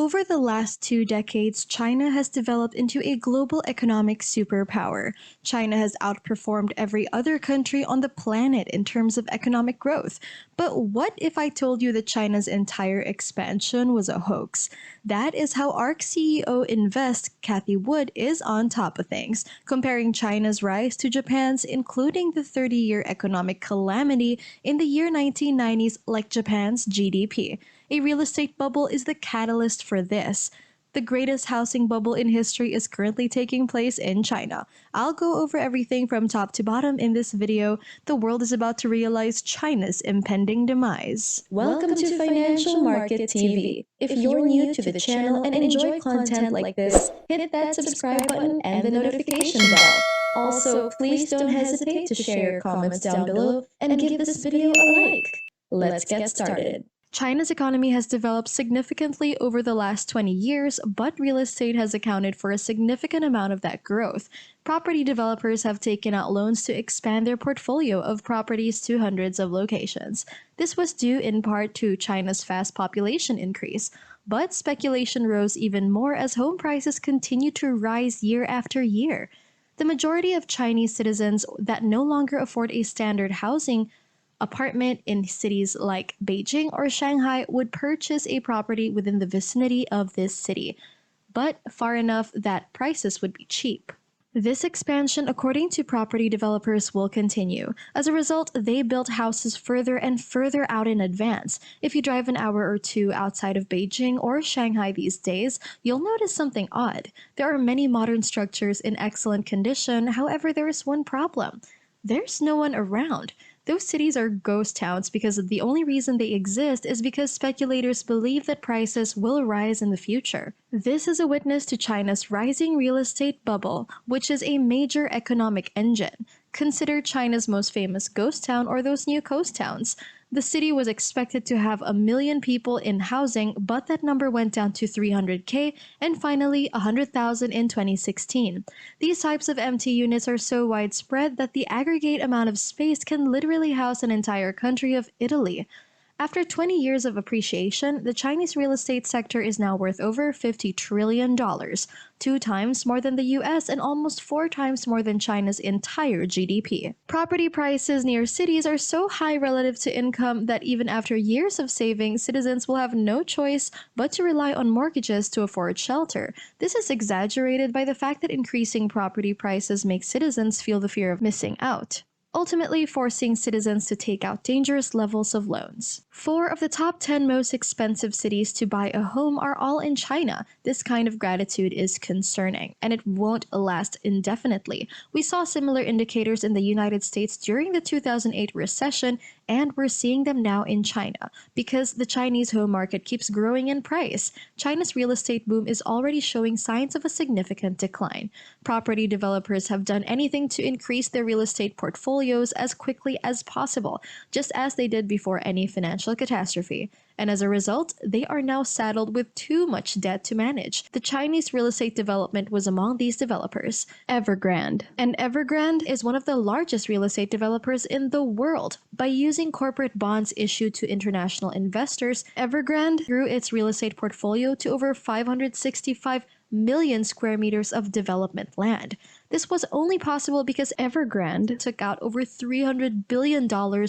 Over the last 2 decades, China has developed into a global economic superpower. China has outperformed every other country on the planet in terms of economic growth. But what if I told you that China's entire expansion was a hoax? That is how ARK CEO Invest, Cathie Wood, is on top of things, comparing China's rise to Japan's, including the 30-year economic calamity in the year 1990s like Japan's GDP. A real estate bubble is the catalyst for this. The greatest housing bubble in history is currently taking place in China. I'll go over everything from top to bottom in this video. The world is about to realize China's impending demise. Welcome to Financial Market TV. If you're new to the channel and enjoy content like this, hit that subscribe button and the notification bell. Also, please don't hesitate to share your comments down below and give this video a like. Let's get started. China's economy has developed significantly over the last 20 years, but real estate has accounted for a significant amount of that growth. Property developers have taken out loans to expand their portfolio of properties to hundreds of locations. This was due in part to China's fast population increase, but speculation rose even more as home prices continue to rise year after year. The majority of Chinese citizens that no longer afford a standard housing apartment in cities like Beijing or Shanghai would purchase a property within the vicinity of this city, but far enough that prices would be cheap. This expansion, according to property developers, will continue. As a result, they built houses further and further out in advance. If you drive an hour or two outside of Beijing or Shanghai these days, you'll notice something odd. There are many modern structures in excellent condition, however, there is one problem. There's no one around. Those cities are ghost towns because the only reason they exist is because speculators believe that prices will rise in the future. This is a witness to China's rising real estate bubble, which is a major economic engine. Consider China's most famous ghost town or those new coast towns. The city was expected to have 1 million people in housing, but that number went down to 300K and finally 100,000 in 2016. These types of empty units are so widespread that the aggregate amount of space can literally house an entire country of Italy. After 20 years of appreciation, the Chinese real estate sector is now worth over $50 trillion, 2 times more than the US and almost 4 times more than China's entire GDP. Property prices near cities are so high relative to income that even after years of saving, citizens will have no choice but to rely on mortgages to afford shelter. This is exaggerated by the fact that increasing property prices make citizens feel the fear of missing out, ultimately forcing citizens to take out dangerous levels of loans. 4 of the top 10 most expensive cities to buy a home are all in China. This kind of gratitude is concerning, and it won't last indefinitely. We saw similar indicators in the United States during the 2008 recession, and we're seeing them now in China because the Chinese home market keeps growing in price. China's real estate boom is already showing signs of a significant decline. Property developers have done anything to increase their real estate portfolios as quickly as possible, just as they did before any financial catastrophe. And as a result, they are now saddled with too much debt to manage. The Chinese real estate development was among these developers, Evergrande. And Evergrande is one of the largest real estate developers in the world. By using corporate bonds issued to international investors, Evergrande grew its real estate portfolio to over 565 million square meters of development land. This was only possible because Evergrande took out over $300 billion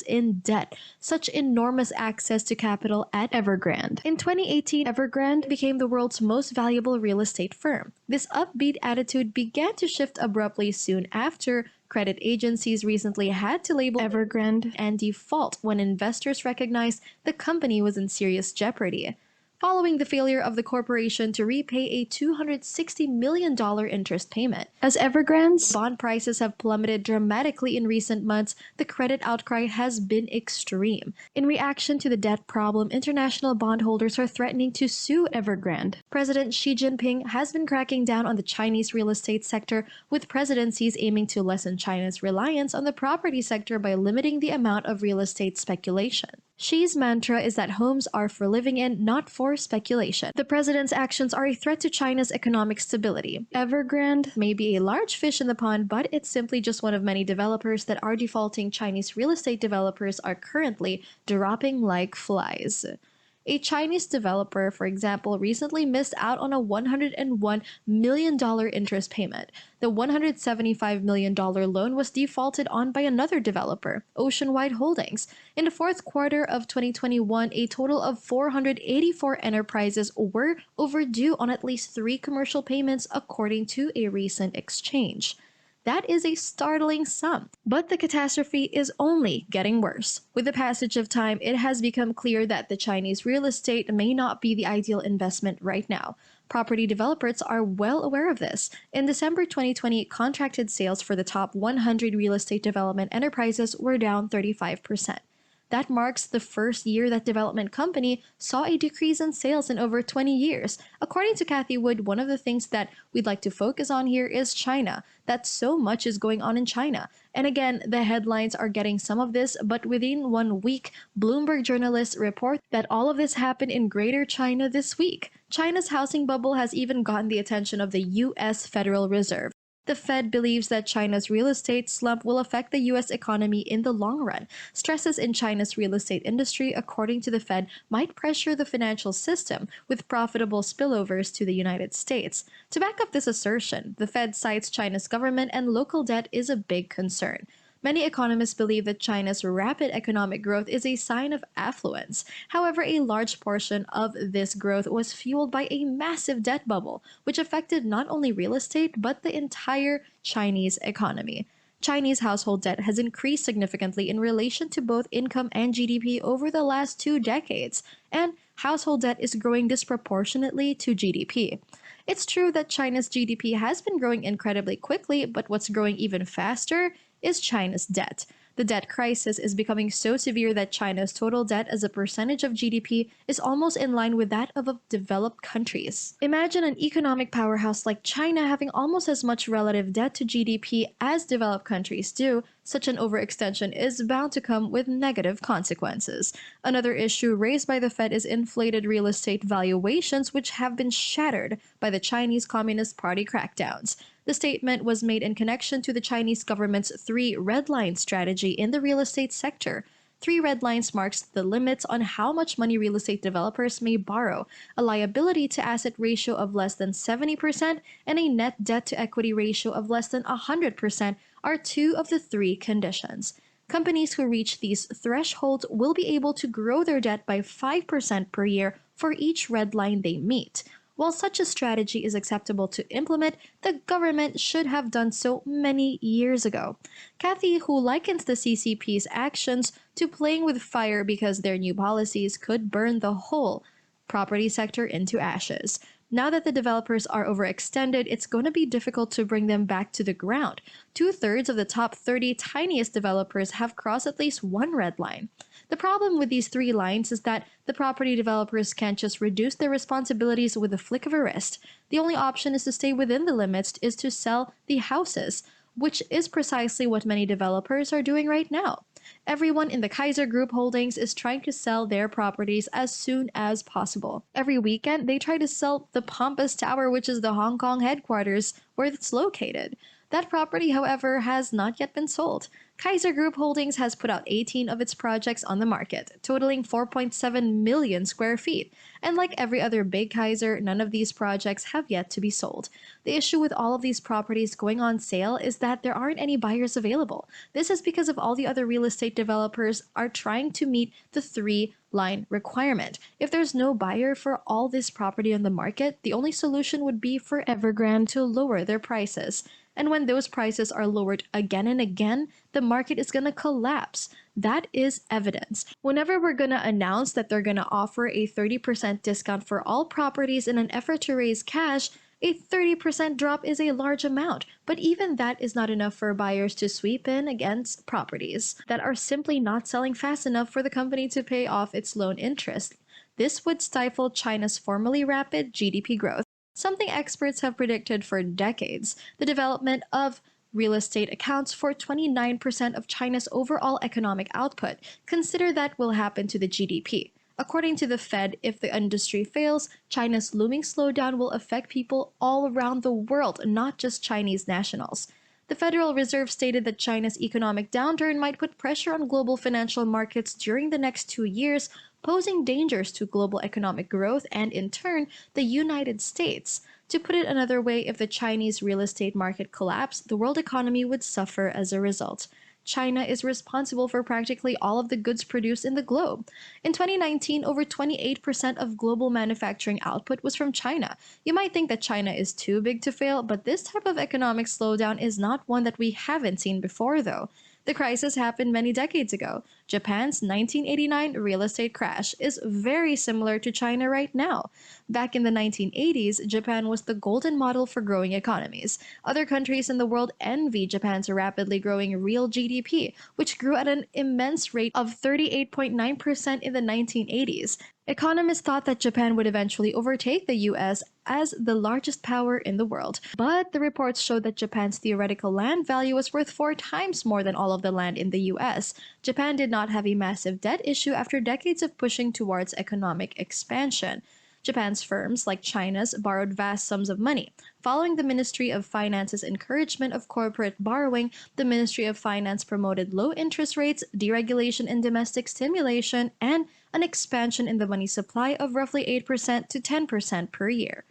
in debt, such enormous access to capital at Evergrande. In 2018, Evergrande became the world's most valuable real estate firm. This upbeat attitude began to shift abruptly soon after. Credit agencies recently had to label Evergrande and default when investors recognized the company was in serious jeopardy, following the failure of the corporation to repay a $260 million interest payment. As Evergrande's bond prices have plummeted dramatically in recent months, the credit outcry has been extreme. In reaction to the debt problem, international bondholders are threatening to sue Evergrande. President Xi Jinping has been cracking down on the Chinese real estate sector, with presidencies aiming to lessen China's reliance on the property sector by limiting the amount of real estate speculation. Xi's mantra is that homes are for living in, not for speculation. The president's actions are a threat to China's economic stability. Evergrande may be a large fish in the pond, but it's simply just one of many developers that are defaulting. Chinese real estate developers are currently dropping like flies. A Chinese developer, for example, recently missed out on a $101 million interest payment. The $175 million loan was defaulted on by another developer, Oceanwide Holdings. In the fourth quarter of 2021, a total of 484 enterprises were overdue on at least 3 commercial payments, according to a recent exchange. That is a startling sum. But the catastrophe is only getting worse. With the passage of time, it has become clear that the Chinese real estate may not be the ideal investment right now. Property developers are well aware of this. In December 2020, contracted sales for the top 100 real estate development enterprises were down 35%. That marks the first year that development company saw a decrease in sales in over 20 years. According to Cathie Wood, one of the things that we'd like to focus on here is China. That so much is going on in China. And again, the headlines are getting some of this, but within 1 week, Bloomberg journalists report that all of this happened in Greater China this week. China's housing bubble has even gotten the attention of the U.S. Federal Reserve. The Fed believes that China's real estate slump will affect the U.S. economy in the long run. Stresses in China's real estate industry, according to the Fed, might pressure the financial system, with profitable spillovers to the United States. To back up this assertion, the Fed cites China's government and local debt is a big concern. Many economists believe that China's rapid economic growth is a sign of affluence. However, a large portion of this growth was fueled by a massive debt bubble, which affected not only real estate but the entire Chinese economy. Chinese household debt has increased significantly in relation to both income and GDP over the last 2 decades, and household debt is growing disproportionately to GDP. It's true that China's GDP has been growing incredibly quickly, but what's growing even faster is China's debt. The debt crisis is becoming so severe that China's total debt as a percentage of GDP is almost in line with that of developed countries. Imagine an economic powerhouse like China having almost as much relative debt to GDP as developed countries do. Such an overextension is bound to come with negative consequences. Another issue raised by the Fed is inflated real estate valuations, which have been shattered by the Chinese Communist Party crackdowns. The statement was made in connection to the Chinese government's 3 red line strategy in the real estate sector. 3 red lines marks the limits on how much money real estate developers may borrow, a liability to asset ratio of less than 70%, and a net debt to equity ratio of less than 100% are 2 of the 3 conditions. Companies who reach these thresholds will be able to grow their debt by 5% per year for each red line they meet. While such a strategy is acceptable to implement, the government should have done so many years ago. Cathy, who likens the CCP's actions to playing with fire because their new policies could burn the whole property sector into ashes. Now that the developers are overextended, it's going to be difficult to bring them back to the ground. 2/3 of the top 30 tiniest developers have crossed at least one red line. The problem with these 3 lines is that the property developers can't just reduce their responsibilities with a flick of a wrist. The only option is to stay within the limits, is to sell the houses, which is precisely what many developers are doing right now. Everyone in the Kaiser Group holdings is trying to sell their properties as soon as possible. Every weekend, they try to sell the pompous tower, which is the Hong Kong headquarters where it's located. That property, however, has not yet been sold. Kaiser Group Holdings has put out 18 of its projects on the market, totaling 4.7 million square feet. And like every other big Kaiser, none of these projects have yet to be sold. The issue with all of these properties going on sale is that there aren't any buyers available. This is because of all the other real estate developers are trying to meet the 3-line requirement. If there's no buyer for all this property on the market, the only solution would be for Evergrande to lower their prices. And when those prices are lowered again and again, the market is going to collapse. That is evidence. Whenever we're going to announce that they're going to offer a 30% discount for all properties in an effort to raise cash, a 30% drop is a large amount. But even that is not enough for buyers to sweep in against properties that are simply not selling fast enough for the company to pay off its loan interest. This would stifle China's formerly rapid GDP growth, something experts have predicted for decades. The development of real estate accounts for 29% of China's overall economic output. Consider that will happen to the GDP. According to the Fed, if the industry fails, China's looming slowdown will affect people all around the world, not just Chinese nationals. The Federal Reserve stated that China's economic downturn might put pressure on global financial markets during the next 2 years, posing dangers to global economic growth and, in turn, the United States. To put it another way, if the Chinese real estate market collapsed, the world economy would suffer as a result. China is responsible for practically all of the goods produced in the globe. In 2019, over 28% of global manufacturing output was from China. You might think that China is too big to fail, but this type of economic slowdown is not one that we haven't seen before, though. The crisis happened many decades ago. Japan's 1989 real estate crash is very similar to China right now. Back in the 1980s, Japan was the golden model for growing economies. Other countries in the world envy Japan's rapidly growing real GDP, which grew at an immense rate of 38.9% in the 1980s. Economists thought that Japan would eventually overtake the US as the largest power in the world. But the reports showed that Japan's theoretical land value was worth 4 times more than all of the land in the US. Japan did not have a massive debt issue after decades of pushing towards economic expansion. Japan's firms, like China's, borrowed vast sums of money. Following the Ministry of Finance's encouragement of corporate borrowing, the Ministry of Finance promoted low interest rates, deregulation and domestic stimulation, and an expansion in the money supply of roughly 8% to 10% per year.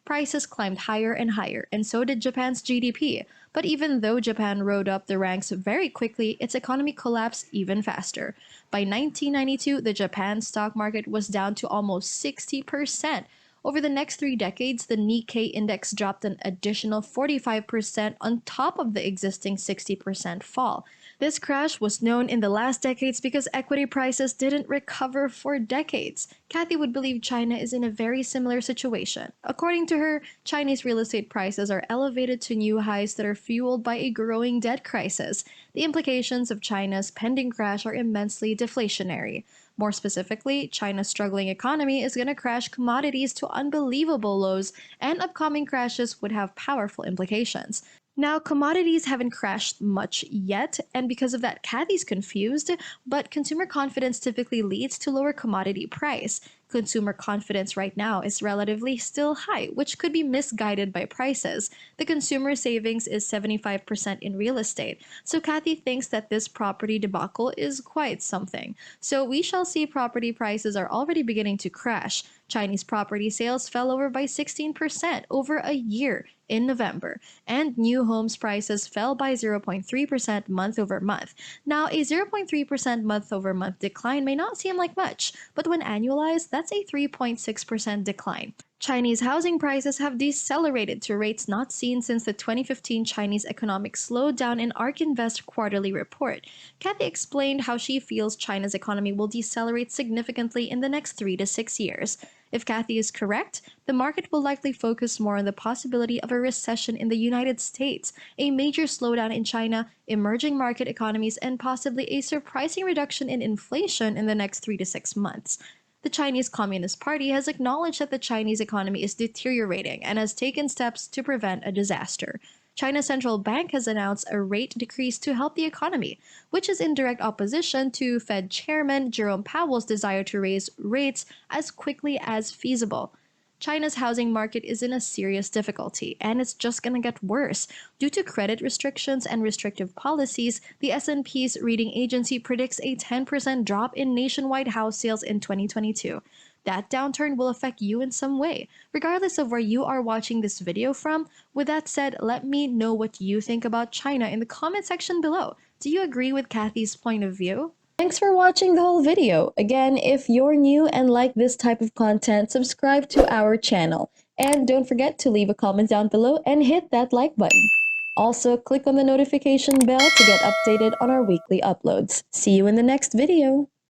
Prices climbed higher and higher, and so did Japan's GDP. But even though Japan rode up the ranks very quickly, its economy collapsed even faster. By 1992, the Japan stock market was down to almost 60%. Over the next 3 decades, the Nikkei index dropped an additional 45% on top of the existing 60% fall. This crash was known in the last decades because equity prices didn't recover for decades. Cathy would believe China is in a very similar situation. According to her, Chinese real estate prices are elevated to new highs that are fueled by a growing debt crisis. The implications of China's pending crash are immensely deflationary. More specifically, China's struggling economy is going to crash commodities to unbelievable lows, and upcoming crashes would have powerful implications. Now, commodities haven't crashed much yet, and because of that, Cathy's confused, but consumer confidence typically leads to lower commodity price. Consumer confidence right now is relatively still high, which could be misguided by prices. The consumer savings is 75% in real estate, so Cathy thinks that this property debacle is quite something. So we shall see property prices are already beginning to crash. Chinese property sales fell over by 16% over a year in November, and new homes prices fell by 0.3% month over month. Now, a 0.3% month over month decline may not seem like much, but when annualized, that's a 3.6% decline. Chinese housing prices have decelerated to rates not seen since the 2015 Chinese economic slowdown in ARK Invest quarterly report. Cathy explained how she feels China's economy will decelerate significantly in the next 3 to 6 years. If Cathy is correct, the market will likely focus more on the possibility of a recession in the United States, a major slowdown in China, emerging market economies, and possibly a surprising reduction in inflation in the next 3 to 6 months. The Chinese Communist Party has acknowledged that the Chinese economy is deteriorating and has taken steps to prevent a disaster. China's central bank has announced a rate decrease to help the economy, which is in direct opposition to Fed Chairman Jerome Powell's desire to raise rates as quickly as feasible. China's housing market is in a serious difficulty, and it's just going to get worse. Due to credit restrictions and restrictive policies, the S&P's rating agency predicts a 10% drop in nationwide house sales in 2022. That downturn will affect you in some way, regardless of where you are watching this video from. With that said, let me know what you think about China in the comment section below. Do you agree with Cathy's point of view? Thanks for watching the whole video. Again, if you're new and like this type of content, subscribe to our channel. And don't forget to leave a comment down below and hit that like button. Also, click on the notification bell to get updated on our weekly uploads. See you in the next video.